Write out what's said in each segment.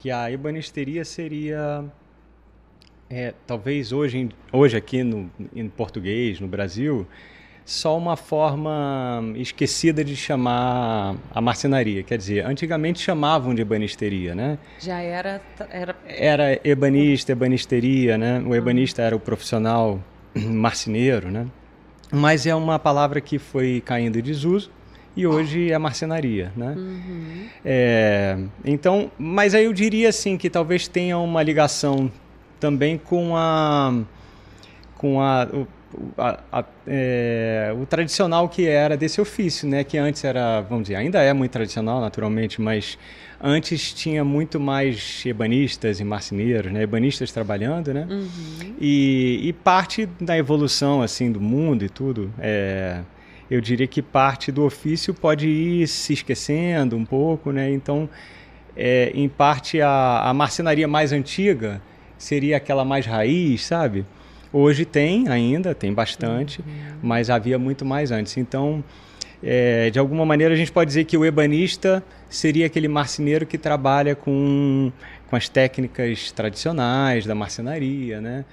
Que a ebanisteria seria, talvez hoje aqui em português, no Brasil, só uma forma esquecida de chamar a marcenaria. Quer dizer, antigamente chamavam de ebanisteria, né? Já era, era. Era ebanista, ebanisteria, né? O ebanista era o profissional marceneiro, né? Mas é uma palavra que foi caindo em desuso e hoje é marcenaria, né? Uhum. Então, mas aí eu diria assim que talvez tenha uma ligação também com o tradicional que era desse ofício, né? Que antes era, vamos dizer, ainda é muito tradicional, naturalmente, mas antes tinha muito mais ebanistas e marceneiros, né? Ebanistas trabalhando, né? Uhum. E parte da evolução assim do mundo e tudo, eu diria que parte do ofício pode ir se esquecendo um pouco, né? Então, em parte, a marcenaria mais antiga seria aquela mais raiz, sabe? Hoje tem ainda, tem bastante, Uhum. mas havia muito mais antes. Então, de alguma maneira, a gente pode dizer que o ebanista seria aquele marceneiro que trabalha com as técnicas tradicionais da marcenaria, né?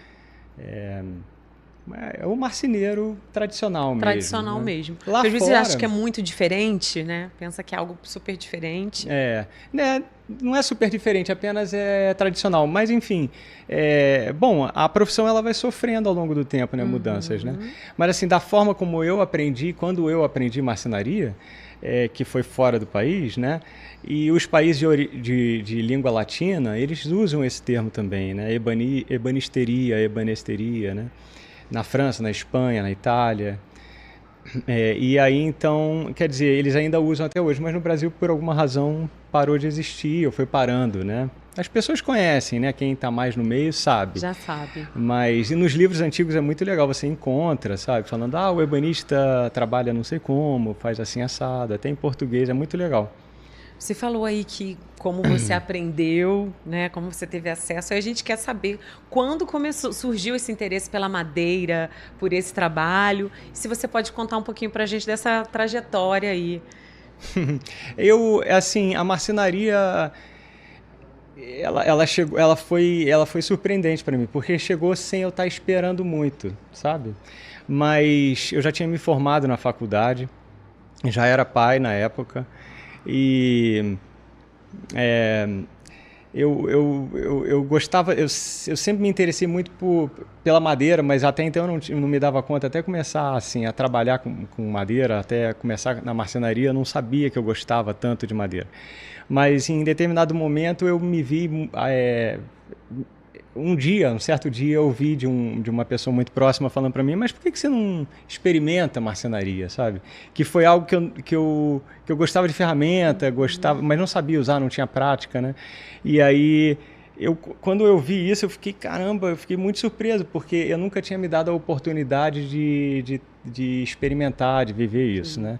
É o marceneiro tradicional mesmo, Tradicional né? mesmo. Lá Porque às vezes acha fora, que é muito diferente, né? Pensa que é algo super diferente. né, não é super diferente, apenas é tradicional. Mas, enfim, bom, a profissão ela vai sofrendo ao longo do tempo, né, mudanças, né? Uhum. Mas, assim, da forma como eu aprendi, quando eu aprendi marcenaria, que foi fora do país, né? E os países de língua latina, eles usam esse termo também, né? Ebanisteria, ebanesteria, né? Na França, na Espanha, na Itália. E aí, então, quer dizer, eles ainda usam até hoje, mas no Brasil, por alguma razão, parou de existir, ou foi parando, né? As pessoas conhecem, né? Quem está mais no meio sabe. Já sabe. Mas, e nos livros antigos é muito legal, você encontra, sabe? Falando, o ebanista trabalha não sei como, faz assim assado, até em português, é muito legal. Você falou aí que como você aprendeu, né, como você teve acesso, aí a gente quer saber quando começou, surgiu esse interesse pela madeira, por esse trabalho. Se você pode contar um pouquinho para a gente dessa trajetória aí. Assim, a marcenaria, ela chegou, ela foi surpreendente para mim, porque chegou sem eu estar esperando muito, sabe? Mas eu já tinha me formado na faculdade, já era pai na época, e eu gostava, eu sempre me interessei muito pela madeira, mas até então eu não me dava conta, até começar assim, a trabalhar com madeira, até começar na marcenaria, eu não sabia que eu gostava tanto de madeira. Mas em determinado momento eu me vi um certo dia, eu ouvi de uma pessoa muito próxima falando para mim, mas por que você não experimenta marcenaria, sabe? Que foi algo que eu gostava de ferramenta, gostava, mas não sabia usar, não tinha prática, né? E aí, quando eu vi isso, eu fiquei, caramba, eu fiquei muito surpreso, porque eu nunca tinha me dado a oportunidade de experimentar, de viver isso, Sim. né?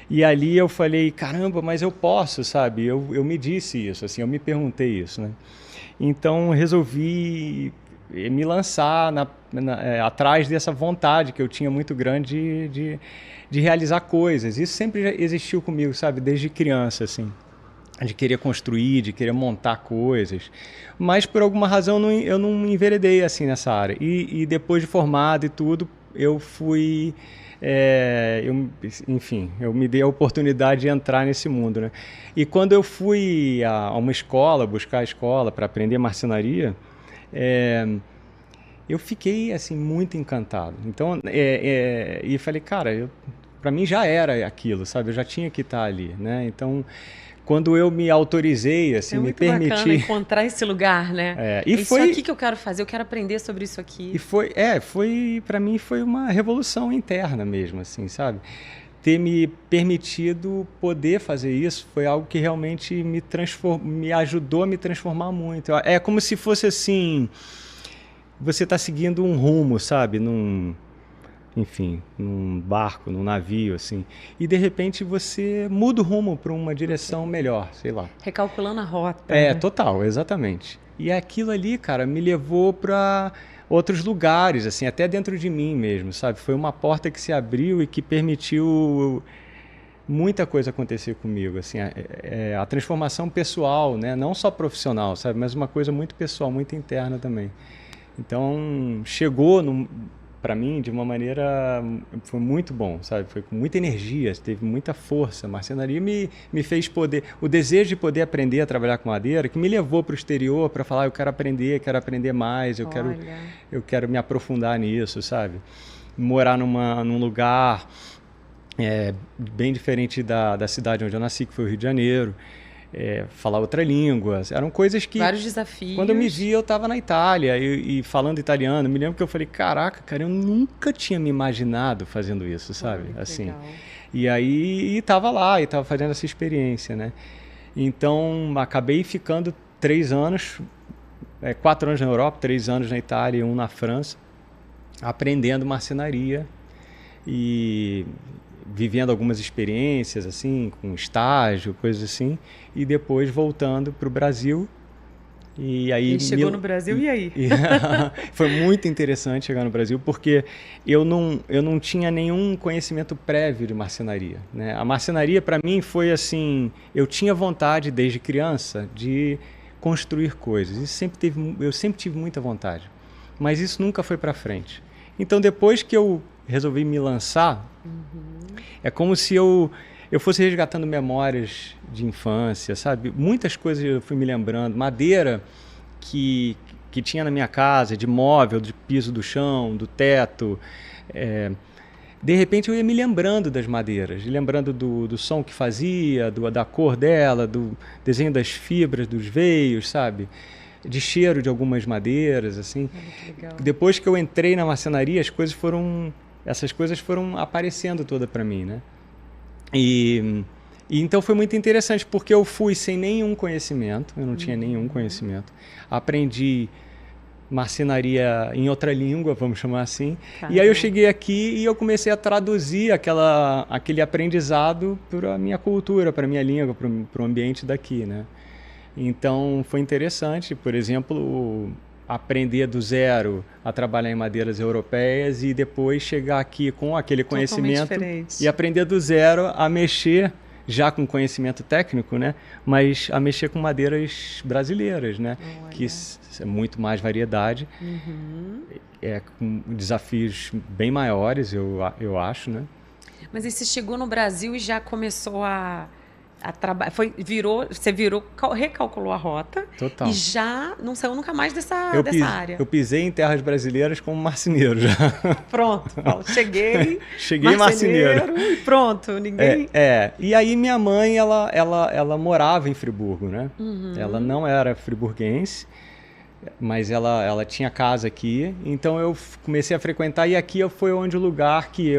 E ali eu falei, caramba, mas eu posso, sabe? Eu me disse isso, assim, eu me perguntei isso, né? Então resolvi me lançar atrás dessa vontade que eu tinha muito grande de realizar coisas. Isso sempre já existiu comigo, sabe? Desde criança, assim. De querer construir, de querer montar coisas. Mas por alguma razão eu não me enveredei assim nessa área. E depois de formado e tudo, eu fui. Enfim, eu me dei a oportunidade de entrar nesse mundo, né? E quando eu fui a uma escola, buscar a escola para aprender marcenaria, é, eu fiquei assim muito encantado. Então, e falei, cara, para mim já era aquilo, sabe? Eu já tinha que estar ali, né? Então, quando eu me autorizei, assim, É me muito bacana permiti, encontrar esse lugar, né? e É isso foi aqui que eu quero fazer, eu quero aprender sobre isso e aqui. foi para mim foi uma revolução interna mesmo, assim, sabe? Ter me permitido poder fazer isso foi algo que realmente me ajudou a me transformar muito. É como se fosse assim, você está seguindo um rumo, sabe? Enfim, num barco, num navio, assim. E de repente você muda o rumo para uma direção melhor, sei lá. Recalculando a rota, né? Total, exatamente. E aquilo ali, cara, me levou para outros lugares, assim, até dentro de mim mesmo, sabe? Foi uma porta que se abriu e que permitiu muita coisa aconteceu comigo, assim, a transformação pessoal, né? Não só profissional, sabe? Mas uma coisa muito pessoal, muito interna também. Então, chegou para mim de uma maneira, foi muito bom, sabe? Foi com muita energia, teve muita força. A marcenaria me fez o desejo de poder aprender a trabalhar com madeira, que me levou para o exterior para falar, eu quero aprender mais, eu quero me aprofundar nisso, sabe? Morar num lugar bem diferente da cidade onde eu nasci, que foi o Rio de Janeiro. Falar outra língua, eram coisas que... Vários desafios. Quando eu me vi, eu estava na Itália e falando italiano. Me lembro que eu falei, caraca, cara, eu nunca tinha me imaginado fazendo isso, sabe? Assim. Legal. E aí estava lá, e estava fazendo essa experiência, né? Então, acabei ficando 3 anos, 4 anos na Europa, 3 anos na Itália e 1 na França, aprendendo marcenaria e vivendo algumas experiências, assim, com estágio, coisas assim, e depois voltando para o Brasil. E aí chegou no Brasil, e aí? Foi muito interessante chegar no Brasil, porque eu não tinha nenhum conhecimento prévio de marcenaria, né? A marcenaria, para mim, foi assim, eu tinha vontade, desde criança, de construir coisas. Eu sempre tive muita vontade, mas isso nunca foi para frente. Então, depois que eu resolvi me lançar, é como se eu fosse resgatando memórias de infância, sabe? Muitas coisas eu fui me lembrando. Madeira que tinha na minha casa, de móvel, de piso do chão, do teto. De repente eu ia me lembrando das madeiras, lembrando do som que fazia, da cor dela, do desenho das fibras, dos veios, sabe? De cheiro de algumas madeiras, assim. Que legal. Depois que eu entrei na marcenaria, essas coisas foram aparecendo toda para mim, né? E então foi muito interessante, porque eu fui sem nenhum conhecimento, eu não tinha nenhum conhecimento. Aprendi marcenaria em outra língua, vamos chamar assim. Caramba. E aí eu cheguei aqui e eu comecei a traduzir aquele aprendizado para a minha cultura, para a minha língua, para o ambiente daqui, né? Então foi interessante, por exemplo, aprender do zero a trabalhar em madeiras europeias e depois chegar aqui com aquele conhecimento e aprender do zero a mexer, já com conhecimento técnico, né? Mas a mexer com madeiras brasileiras, né? Olha. Que é muito mais variedade, com desafios bem maiores, eu acho, né? Mas aí você chegou no Brasil e já começou a trabalhar, você recalculou a rota. Total. E já não saiu nunca mais dessa área. Eu pisei em terras brasileiras como marceneiro já. Pronto, cheguei marceneiro e pronto, ninguém... E aí minha mãe, ela morava em Friburgo, né? Ela não era friburguense, mas ela tinha casa aqui, então eu comecei a frequentar, e aqui foi o lugar que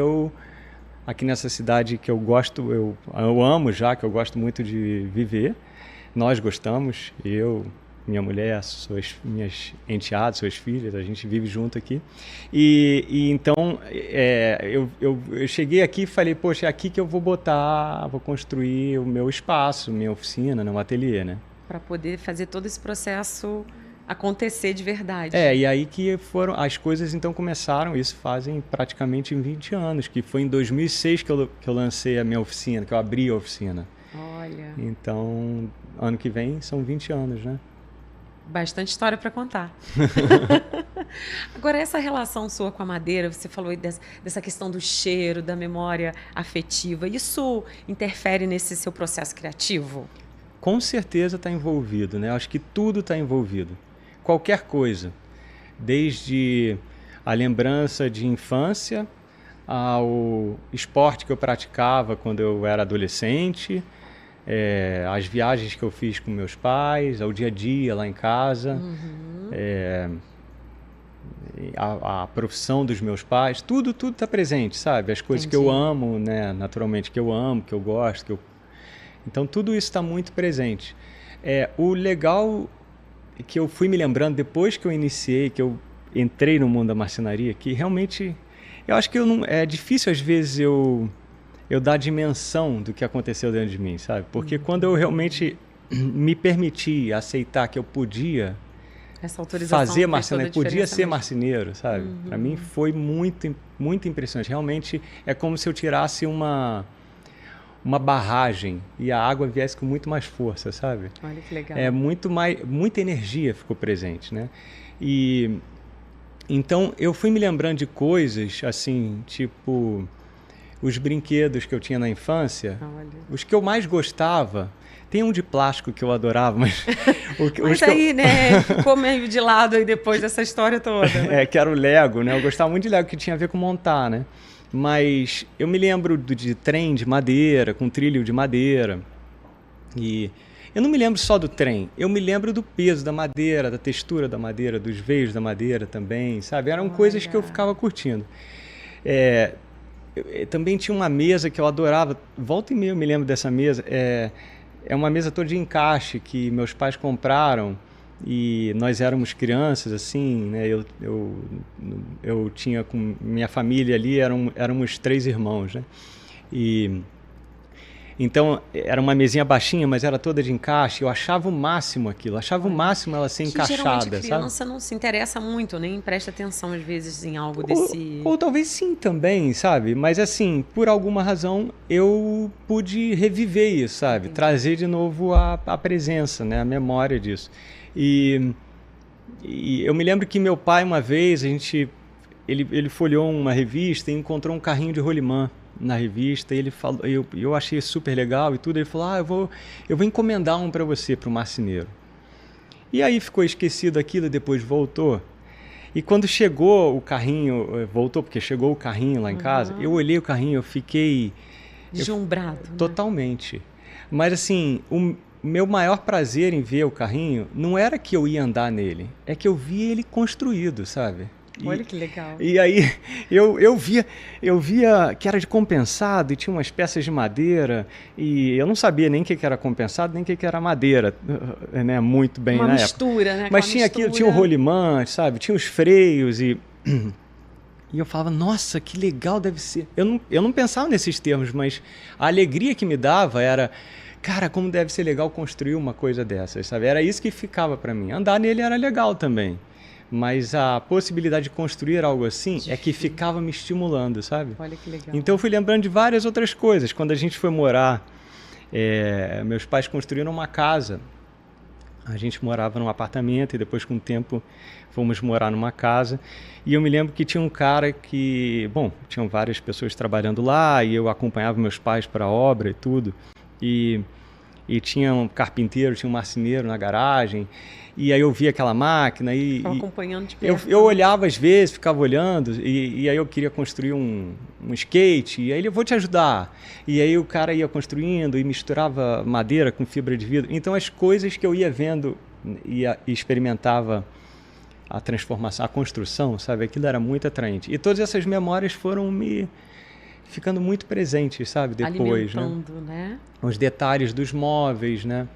aqui nessa cidade que eu gosto, eu amo já, que eu gosto muito de viver. Nós gostamos, minha mulher, minhas enteadas, suas filhas, a gente vive junto aqui. E então eu cheguei aqui e falei, poxa, é aqui que eu vou construir o meu espaço, minha oficina, meu ateliê, né? Para poder fazer todo esse processo acontecer de verdade. E aí que as coisas então começaram, isso fazem praticamente 20 anos, que foi em 2006 que eu lancei a minha oficina, que eu abri a oficina. Olha. Então, ano que vem são 20 anos, né? Bastante história para contar. Agora, essa relação sua com a madeira, você falou aí dessa questão do cheiro, da memória afetiva, isso interfere nesse seu processo criativo? Com certeza está envolvido, né? Acho que tudo está envolvido. Qualquer coisa, desde a lembrança de infância ao esporte que eu praticava quando eu era adolescente, as viagens que eu fiz com meus pais, ao dia a dia lá em casa, a profissão dos meus pais, tudo está presente, sabe? As coisas que eu amo, né? Naturalmente, que eu amo, que eu gosto, Então tudo isso está muito presente. O legal que eu fui me lembrando depois que eu iniciei, que eu entrei no mundo da marcenaria, que realmente eu acho que é difícil às vezes eu dar dimensão do que aconteceu dentro de mim, sabe? Porque quando eu realmente me permiti aceitar que eu podia fazer marcenaria, podia ser marceneiro, sabe? Para mim foi muito, muito impressionante. Realmente é como se eu tirasse uma barragem e a água viesse com muito mais força, sabe? Olha que legal. Muita energia ficou presente, né? E então eu fui me lembrando de coisas assim, tipo os brinquedos que eu tinha na infância, os que eu mais gostava. Tem um de plástico que eu adorava, mas... Mas aí, né, ficou meio de lado aí depois dessa história toda, né? Que era o Lego, né? Eu gostava muito de Lego, que tinha a ver com montar, né? Mas eu me lembro de trem de madeira, com trilho de madeira. E eu não me lembro só do trem, eu me lembro do peso da madeira, da textura da madeira, dos veios da madeira também, sabe? Eram coisas que eu ficava curtindo. Também tinha uma mesa que eu adorava, volta e meia eu me lembro dessa mesa. É uma mesa toda de encaixe que meus pais compraram e nós éramos crianças, assim, né? Eu tinha com minha família ali, éramos 3 irmãos, né? Então, era uma mesinha baixinha, mas era toda de encaixe. Eu achava o máximo aquilo, achava o máximo ela ser encaixada, geralmente a criança sabe? não se interessa muito, nem presta atenção às vezes em algo desse... Ou talvez sim também, sabe? Mas assim, por alguma razão, eu pude reviver isso, sabe? Entendi. Trazer de novo a presença, né? A memória disso. E eu me lembro que meu pai, uma vez, ele folheou uma revista e encontrou um carrinho de rolimã na revista, e ele falou, eu achei super legal e tudo, ele falou, eu vou encomendar um para você, para o marceneiro. E aí ficou esquecido aquilo, depois voltou. E quando chegou o carrinho, voltou porque chegou o carrinho lá em casa, eu olhei o carrinho, eu fiquei... Deslumbrado. Totalmente. Mas assim, o meu maior prazer em ver o carrinho não era que eu ia andar nele, é que eu via ele construído, sabe? Olha que legal. E aí eu via que era de compensado e tinha umas peças de madeira e eu não sabia nem o que era compensado, nem o que era madeira, né? Muito bem uma na mistura, época. Né? Mas tinha aquilo, tinha o rolimã, sabe? Tinha os freios e eu falava, nossa, que legal deve ser. Eu não pensava nesses termos, mas a alegria que me dava era, cara, como deve ser legal construir uma coisa dessas, sabe? Era isso que ficava para mim. Andar nele era legal também. Mas a possibilidade de construir algo assim é que ficava me estimulando, sabe? Olha que legal. Então eu fui lembrando de várias outras coisas. Quando a gente foi morar, meus pais construíram uma casa. A gente morava num apartamento e depois, com o tempo, fomos morar numa casa. E eu me lembro que tinha um cara que... Bom, tinham várias pessoas trabalhando lá e eu acompanhava meus pais para a obra e tudo. E tinha um carpinteiro, tinha um marceneiro na garagem. E aí eu via aquela máquina e... Estava acompanhando de perto. Eu olhava às vezes, ficava olhando e aí eu queria construir um skate. E aí ele, eu vou te ajudar. E aí o cara ia construindo e misturava madeira com fibra de vidro. Então as coisas que eu ia vendo e experimentava a transformação, a construção, sabe? Aquilo era muito atraente. E todas essas memórias foram me ficando muito presentes, sabe? Depois, alimentando, né? Os detalhes dos móveis, né?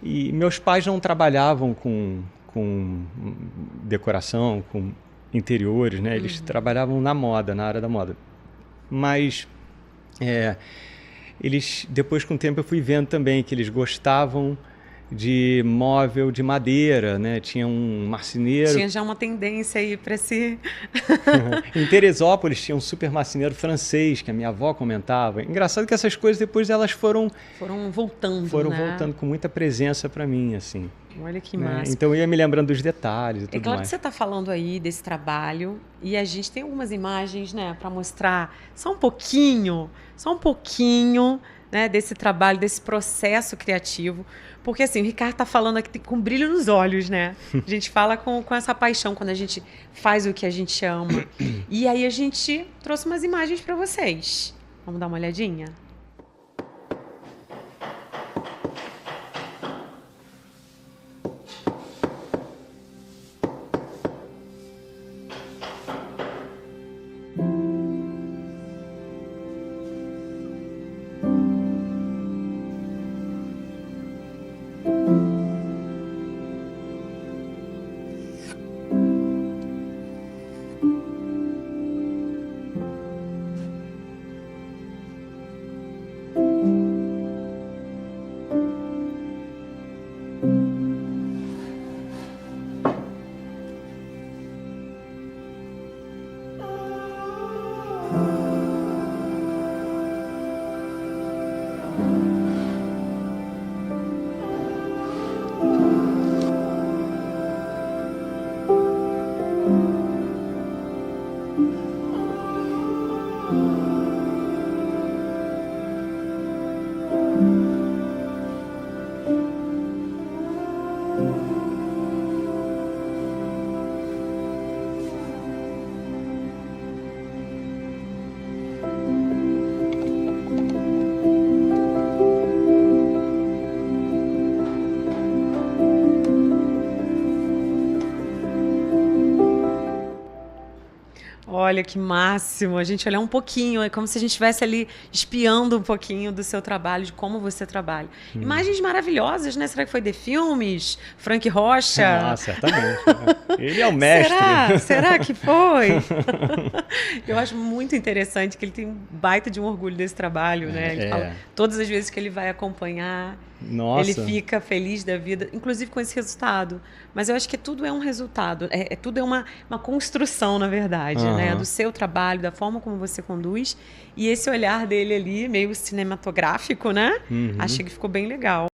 E meus pais não trabalhavam com decoração, com interiores, né? Eles trabalhavam na moda, na área da moda. Mas eles, depois com o tempo eu fui vendo também que eles gostavam de móvel de madeira, né? Tinha um marceneiro... Tinha já uma tendência aí para si. Em Teresópolis tinha um super marceneiro francês que a minha avó comentava. Engraçado que essas coisas depois elas foram voltando, voltando com muita presença para mim, assim. Olha que massa. Então eu ia me lembrando dos detalhes e tudo mais. É claro que você está falando aí desse trabalho e a gente tem algumas imagens, né, para mostrar só um pouquinho, né, desse trabalho, desse processo criativo. Porque assim, o Ricardo está falando aqui com brilho nos olhos, né? A gente fala com essa paixão quando a gente faz o que a gente ama. E aí a gente trouxe umas imagens para vocês. Vamos dar uma olhadinha? Olha que máximo, a gente olhar um pouquinho, é como se a gente estivesse ali espiando um pouquinho do seu trabalho, de como você trabalha. Imagens maravilhosas, né? Será que foi The Filmes? Frank Rocha? Ah, certamente. Ele é o mestre. Será que foi? Eu acho muito interessante que ele tem um baita de um orgulho desse trabalho, né? Ele fala, todas as vezes que ele vai acompanhar, nossa, ele fica feliz da vida, inclusive com esse resultado. Mas eu acho que tudo é um resultado, tudo é uma construção, na verdade, né? Do seu trabalho, da forma como você conduz. E esse olhar dele ali, meio cinematográfico, né? Achei que ficou bem legal.